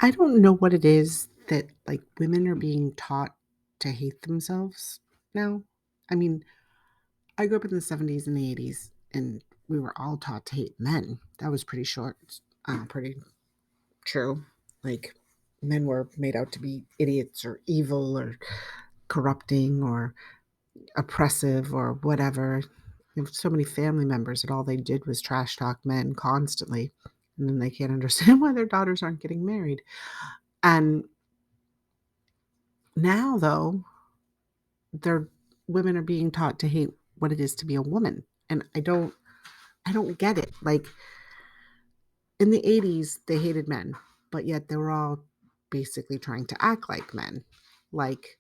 I don't know what it is that, like, women are being taught to hate themselves now. I mean, I grew up in the '70s and the '80s, and we were all taught to hate men. That was pretty short, pretty true. Like, men were made out to be idiots or evil or corrupting or oppressive or whatever. We have so many family members that all they did was trash talk men constantly, and then they can't understand why their daughters aren't getting married. And now, though, they're women are being taught to hate what it is to be a woman, and I don't get it. Like, in the '80s, they hated men, but yet they were all basically trying to act like men. Like,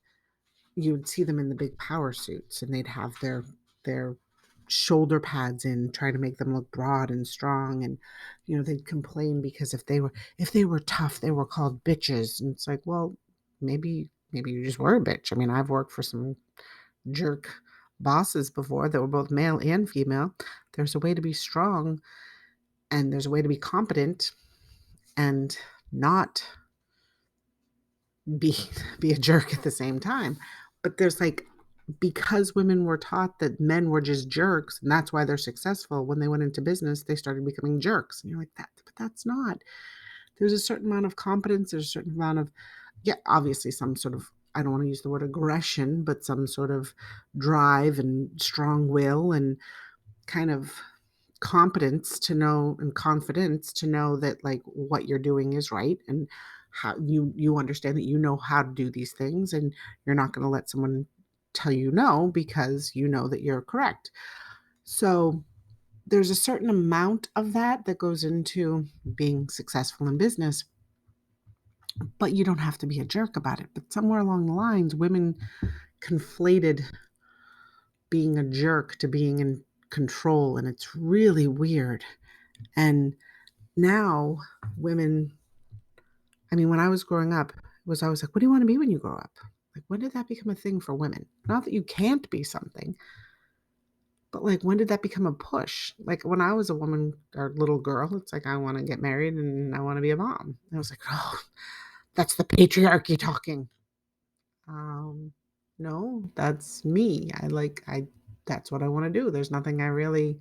you would see them in the big power suits, and they'd have their shoulder pads in, try to make them look broad and strong, and, they'd complain because if they were tough, they were called bitches, and it's like, well, maybe you just were a bitch. I mean, I've worked for some jerk bosses before that were both male and female. There's a way to be strong and there's a way to be competent and not be be a jerk at the same time. But there's like because women were taught that men were just jerks and that's why they're successful, when they went into business, they started becoming jerks. And you're like, that but that's not. There's a certain amount of competence, there's a certain amount of yeah, obviously some sort of I don't want to use the word aggression, but some sort of drive and strong will and kind of competence to know and confidence to know that like what you're doing is right and how you understand that you know how to do these things and you're not going to let someone tell you no because you know that you're correct. So there's a certain amount of that that goes into being successful in business, but you don't have to be a jerk about it. But somewhere along the lines, women conflated being a jerk to being in control, and it's really weird. And now women, I mean, when I was growing up, it was always like, what do you want to be when you grow up? Like, when did that become a thing for women? Not that you can't be something, but like, when did that become a push? Like, when I was a woman or little girl, it's like, I want to get married and I want to be a mom. And I was like, oh, that's the patriarchy talking. Um, no, that's me. That's what I want to do. There's nothing I really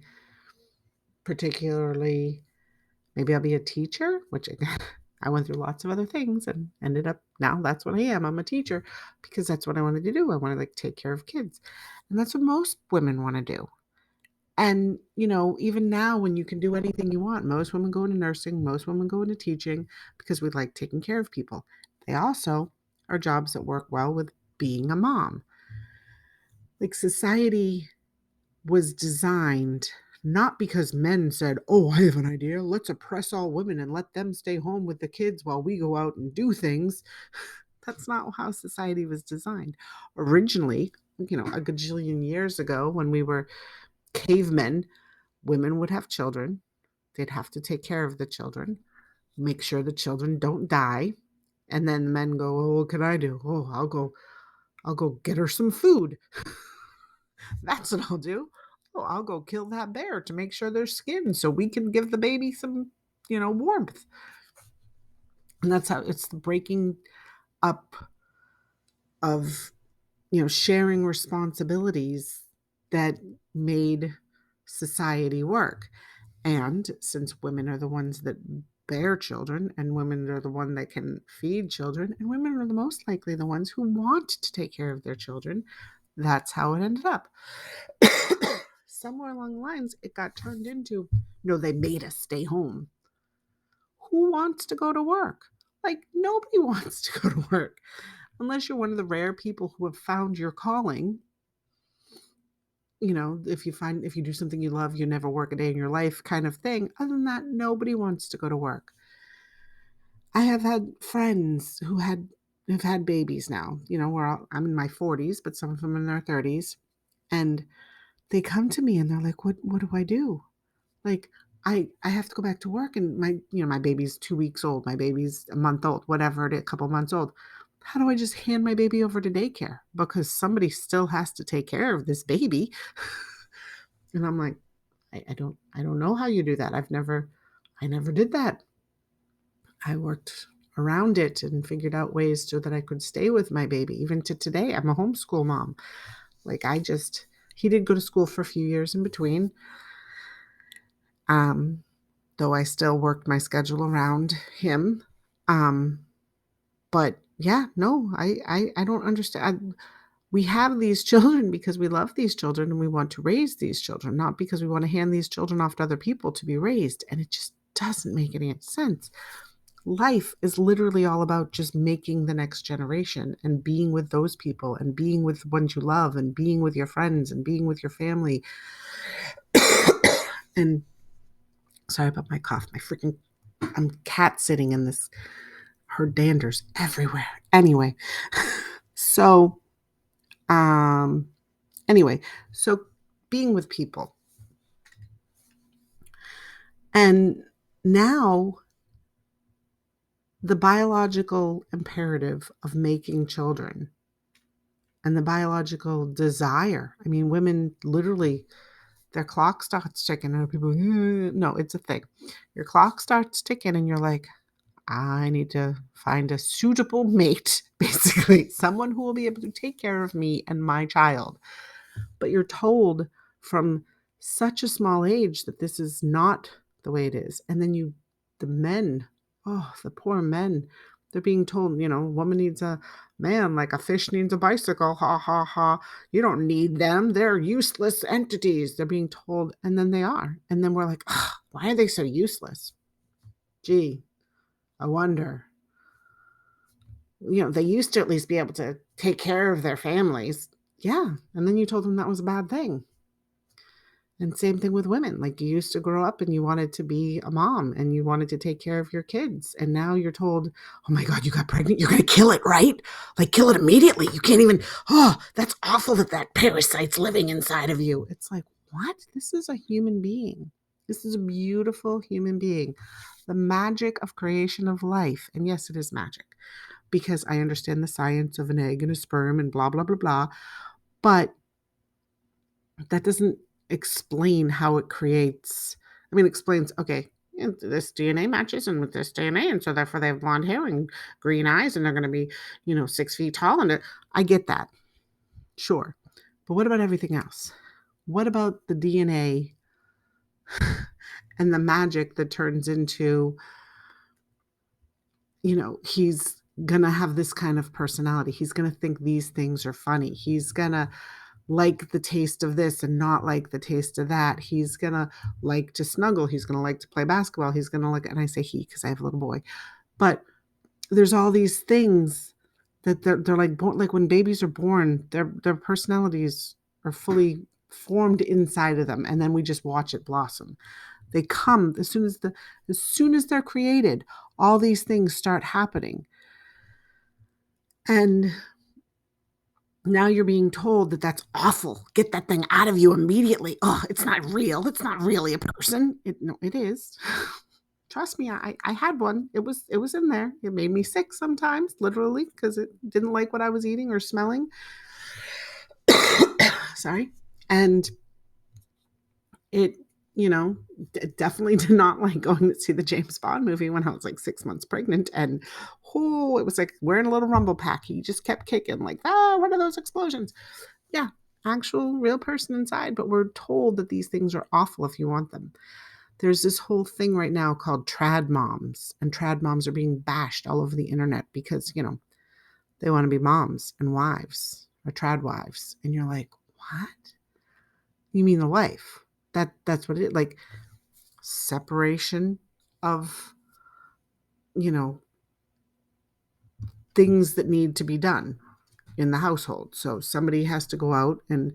particularly maybe I'll be a teacher, which again, I went through lots of other things and ended up now that's what I am. I'm a teacher because that's what I wanted to do. I want to like take care of kids. And that's what most women want to do. And, even now when you can do anything you want, most women go into nursing, most women go into teaching because we like taking care of people. They also are jobs that work well with being a mom. Like society was designed not because men said, "Oh, I have an idea. Let's oppress all women and let them stay home with the kids while we go out and do things." That's not how society was designed. Originally, a gajillion years ago when we were cavemen, women would have children. They'd have to take care of the children, make sure the children don't die. And then men go, "Oh, what can I do? Oh, I'll go get her some food." That's what I'll do. Oh, I'll go kill that bear to make sure there's skin so we can give the baby some, warmth. And that's how it's the breaking up of, sharing responsibilities that made society work. And since women are the ones that bear children and women are the one that can feed children and women are the most likely the ones who want to take care of their children, that's how it ended up. Somewhere along the lines, it got turned into, no, they made us stay home. Who wants to go to work? Like, nobody wants to go to work unless you're one of the rare people who have found your calling. If you do something you love, you never work a day in your life kind of thing. Other than that, nobody wants to go to work. I have had friends who've had babies now. I'm in my 40s, but some of them in their 30s, and they come to me and they're like, "What do I do?" Like, I have to go back to work and my baby's 2 weeks old, my baby's a month old, whatever it is, a couple months old. How do I just hand my baby over to daycare? Because somebody still has to take care of this baby. And I'm like, I don't know how you do that. I never did that. I worked around it and figured out ways so that I could stay with my baby. Even to today, I'm a homeschool mom. Like he did go to school for a few years in between. Um, though I still worked my schedule around him. Um, but yeah, no, I don't understand. We have these children because we love these children and we want to raise these children, not because we want to hand these children off to other people to be raised. And it just doesn't make any sense. Life is literally all about just making the next generation and being with those people and being with the ones you love and being with your friends and being with your family. And sorry about my cough. I'm cat sitting in this, her dander's everywhere. Anyway, so, um, anyway, so being with people. And now the biological imperative of making children and the biological desire. I mean, women literally, their clock starts ticking and people, no, it's a thing. Your clock starts ticking and you're like, I need to find a suitable mate, basically, someone who will be able to take care of me and my child. But you're told from such a small age that this is not the way it is. And then the men, oh, the poor men, they're being told, a woman needs a man like a fish needs a bicycle. Ha, ha, ha. You don't need them. They're useless entities. They're being told, and then they are. And then we're like, why are they so useless? Gee, I wonder. They used to at least be able to take care of their families. Yeah. And then you told them that was a bad thing. And same thing with women. Like, you used to grow up and you wanted to be a mom and you wanted to take care of your kids. And now you're told, oh my God, you got pregnant. You're going to kill it, right? Like, kill it immediately. You can't even, that's awful that parasite's living inside of you. It's like, what? This is a human being. This is a beautiful human being. The magic of creation of life. And yes, it is magic because I understand the science of an egg and a sperm and blah, blah, blah, blah. But that doesn't explain how it creates. I mean, it explains, okay, this DNA matches and with this DNA, and so therefore they have blonde hair and green eyes, and they're going to be, 6 feet tall. And I get that, sure, but what about everything else? What about the DNA and the magic that turns into, he's gonna have this kind of personality. He's gonna think these things are funny. He's gonna like the taste of this and not like the taste of that. He's gonna like to snuggle. He's gonna like to play basketball. He's gonna like, and I say he because I have a little boy, but there's all these things that they're like born, like when babies are born, their personalities are fully formed inside of them, and then we just watch it blossom. They come as soon as they're created, all these things start happening. And now you're being told that that's awful. Get that thing out of you immediately. Oh, it's not real. It's not really a person. No, it is. Trust me, I had one. It was in there. It made me sick sometimes, literally, because it didn't like what I was eating or smelling. Sorry. And it, definitely did not like going to see the James Bond movie when I was like 6 months pregnant. And it was like wearing a little rumble pack. He just kept kicking like, what are those explosions? Yeah, actual real person inside. But we're told that these things are awful if you want them. There's this whole thing right now called trad moms, and trad moms are being bashed all over the internet because, they want to be moms and wives or trad wives. And you're like, what? You mean the wife? That's what it is. Like, separation of, things that need to be done in the household. So somebody has to go out and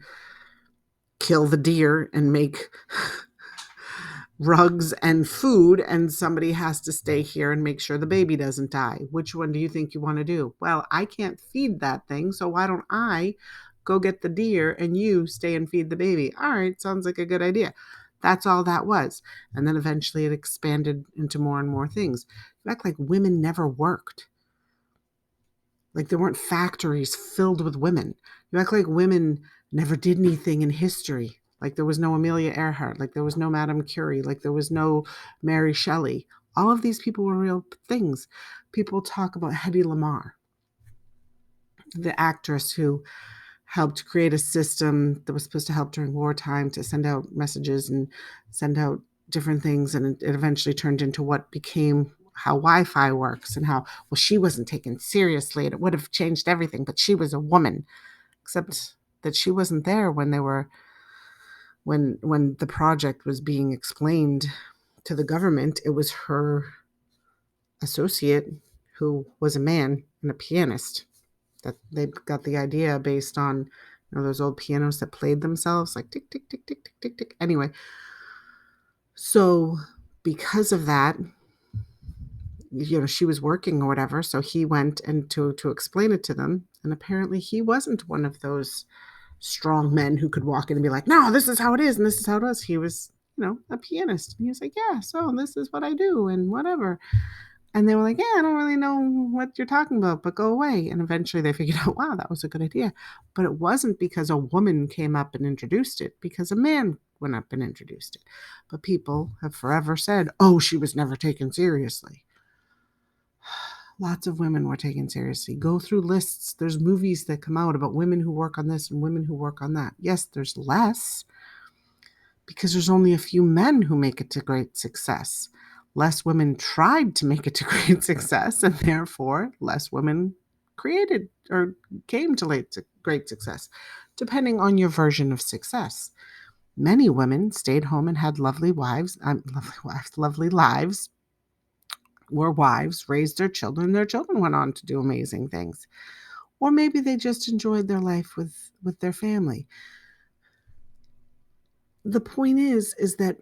kill the deer and make rugs and food, and somebody has to stay here and make sure the baby doesn't die. Which one do you think you want to do? Well, I can't feed that thing, so why don't I go get the deer and you stay and feed the baby? All right, sounds like a good idea. That's all that was. And then eventually it expanded into more and more things. You act like women never worked. Like there weren't factories filled with women. You act like women never did anything in history. Like there was no Amelia Earhart. Like there was no Madame Curie. Like there was no Mary Shelley. All of these people were real things. People talk about Hedy Lamarr, the actress who helped create a system that was supposed to help during wartime to send out messages and send out different things. And it eventually turned into what became how Wi-Fi works, and how, well, she wasn't taken seriously and it would have changed everything, but she was a woman, except that she wasn't there when they were when the project was being explained to the government. It was her associate, who was a man and a pianist, that they got the idea based on, those old pianos that played themselves, like tick tick tick tick tick tick tick. Anyway, so because of that, she was working or whatever, so he went and to explain it to them, and apparently he wasn't one of those strong men who could walk in and be like, no, this is how it is and this is how it was. He was, a pianist, and he was like, yeah, so this is what I do and whatever. And they were like, yeah, I don't really know what you're talking about, but go away. And eventually they figured out, wow, that was a good idea. But it wasn't because a woman came up and introduced it, because a man went up and introduced it. But people have forever said, oh, she was never taken seriously. Lots of women were taken seriously. Go through lists. There's movies that come out about women who work on this and women who work on that. Yes, there's less because there's only a few men who make it to great success. Less women tried to make it to great success, and therefore less women created or came to great success, depending on your version of success. Many women stayed home and had lovely lives, were wives, raised their children. Their children went on to do amazing things. Or maybe they just enjoyed their life with their family. The point is that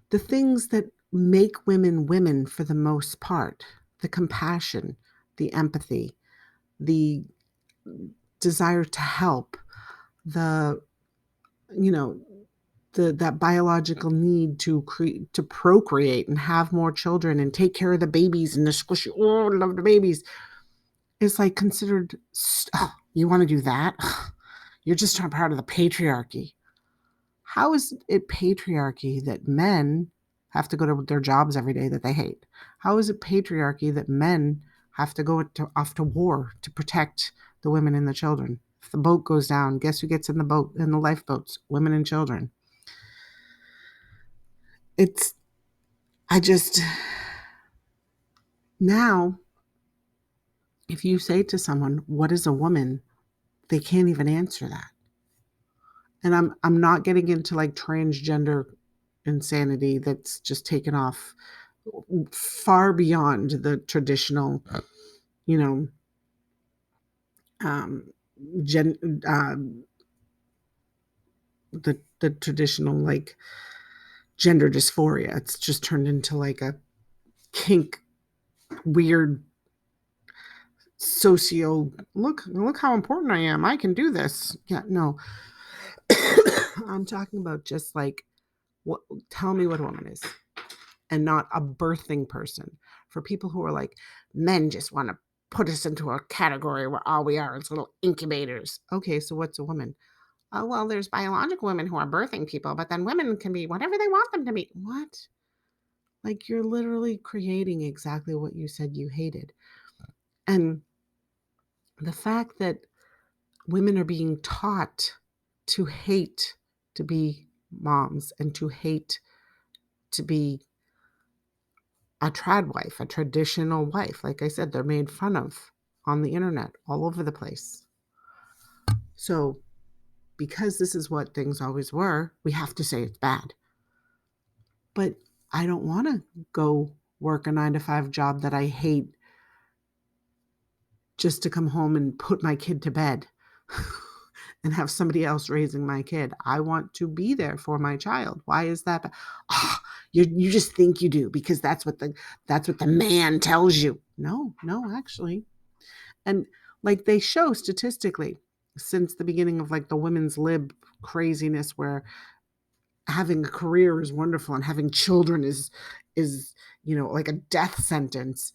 the things that make women women, for the most part, the compassion, the empathy, the desire to help, the that biological need to procreate and have more children and take care of the babies and the squishy, oh, I love the babies, is like considered, oh, you want to do that? You're just not part of the patriarchy. How is it patriarchy that men have to go to their jobs every day that they hate? How is it patriarchy that men have to go off to war to protect the women and the children? If the boat goes down, guess who gets in the lifeboats? Women and children. Now, if you say to someone, what is a woman? They can't even answer that. And I'm not getting into like transgender insanity that's just taken off far beyond the traditional, the traditional like gender dysphoria. It's just turned into like a kink, weird look how important I am. I can do this. Yeah, no. I'm talking about just like, tell me what a woman is, and not a birthing person. For people who are like, men just want to put us into a category where all we are is little incubators. Okay, so what's a woman? Oh, well, there's biological women who are birthing people, but then women can be whatever they want them to be. What? Like, you're literally creating exactly what you said you hated. And the fact that women are being taught to hate to be moms and to hate to be a trad wife, a traditional wife. Like I said, they're made fun of on the internet all over the place. So because this is what things always were, we have to say it's bad. But I don't want to go work a 9-to-5 job that I hate just to come home and put my kid to bed and have somebody else raising my kid. I want to be there for my child. Why is that? Oh, you just think you do because that's what the man tells you. No, actually. And like they show statistically, since the beginning of like the women's lib craziness, where having a career is wonderful and having children is like a death sentence,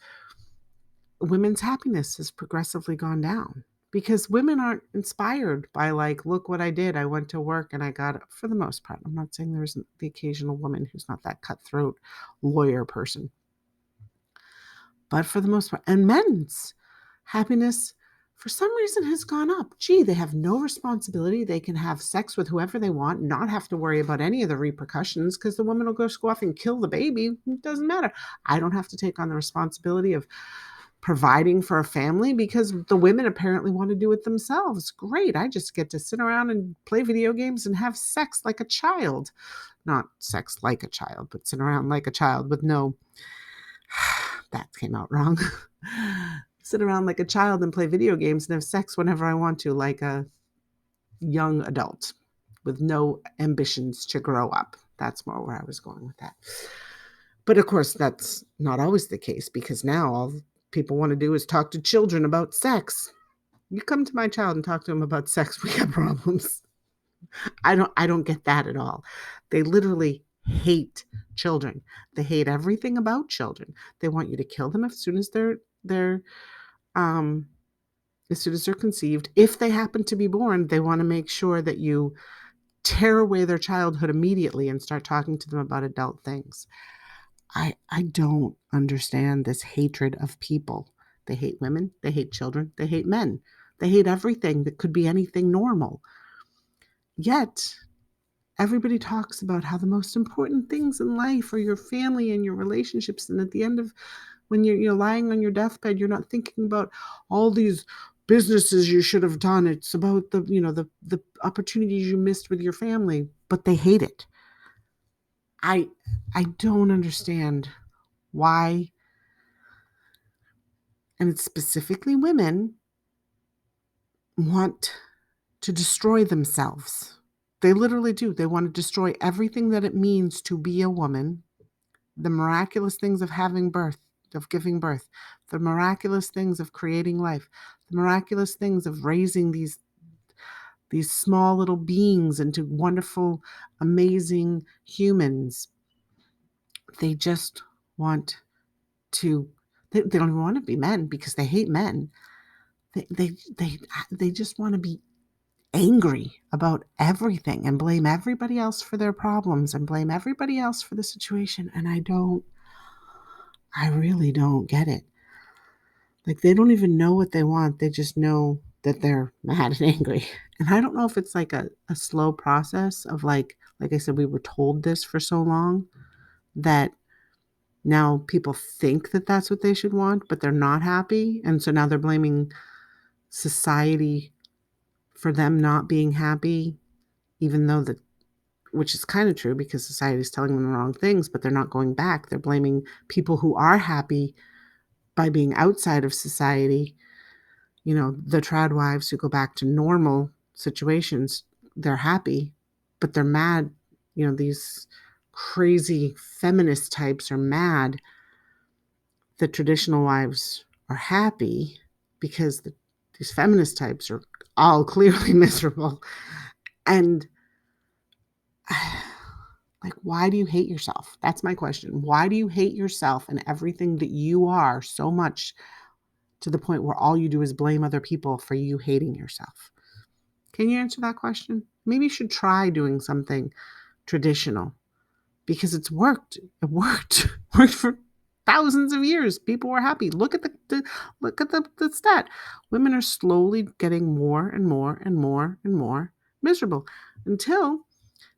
women's happiness has progressively gone down. because women aren't inspired by like, look what I did. I went to work and I got it for the most part. I'm not saying there's the occasional woman who's not that cutthroat lawyer person, but for the most part, and men's happiness for some reason has gone up. Gee, they have no responsibility. They can have sex with whoever they want, not have to worry about any of the repercussions because the woman will go off and kill the baby. It doesn't matter. I don't have to take on the responsibility of providing for a family because the women apparently want to do it themselves. Great. I just get to sit around and play video games and have sex like a child. Not sex like a child, but sit around like a child with no, that came out wrong. Sit around like a child and play video games and have sex whenever I want to, like a young adult with no ambitions to grow up. That's more where I was going with that. But of course, that's not always the case because now all people want to do is talk to children about sex. You come to my child and talk to him about sex, we have problems. I don't get that at all. They literally hate children. They hate everything about children. They want you to kill them as soon as they're um as soon as they're conceived. If they happen to be born, they want to make sure that you tear away their childhood immediately and start talking to them about adult things. I don't understand this hatred of people. They hate women, they hate children, they hate men. They hate everything that could be anything normal. Yet, everybody talks about how the most important things in life are your family and your relationships. And at the end of when you're lying on your deathbed, you're not thinking about all these businesses you should have done. It's about the opportunities you missed with your family, but they hate it. I I don't understand why, and it's specifically women want to destroy themselves. They literally do. They want to destroy everything that it means to be a woman, the miraculous things of having birth, of giving birth, the miraculous things of creating life, the miraculous things of raising these small little beings into wonderful, amazing humans. They just want to, they don't even want to be men because they hate men. They, they, they, they just want to be angry about everything and blame everybody else for their problems and blame everybody else for the situation. And I really don't get it. Like, they don't even know what they want. They just know that they're mad and angry. And I don't know if it's like a slow process of like I said, we were told this for so long that now people think that that's what they should want, but they're not happy. And so now they're blaming society for them not being happy, even though which is kind of true because society is telling them the wrong things, but they're not going back. They're blaming people who are happy by being outside of society. The trad wives who go back to normal situations, they're happy, but they're mad. These crazy feminist types are mad. The traditional wives are happy because these feminist types are all clearly miserable. And like, why do you hate yourself? That's my question. Why do you hate yourself and everything that you are so much to the point where all you do is blame other people for you hating yourself? Can you answer that question? Maybe you should try doing something traditional because it's worked. It worked. Worked for thousands of years. People were happy. Look at the stat. Women are slowly getting more and more and more and more miserable until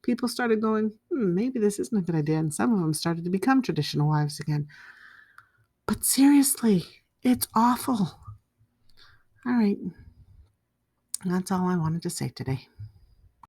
people started going, maybe this isn't a good idea. And some of them started to become traditional wives again. But seriously, it's awful. All right. That's all I wanted to say today.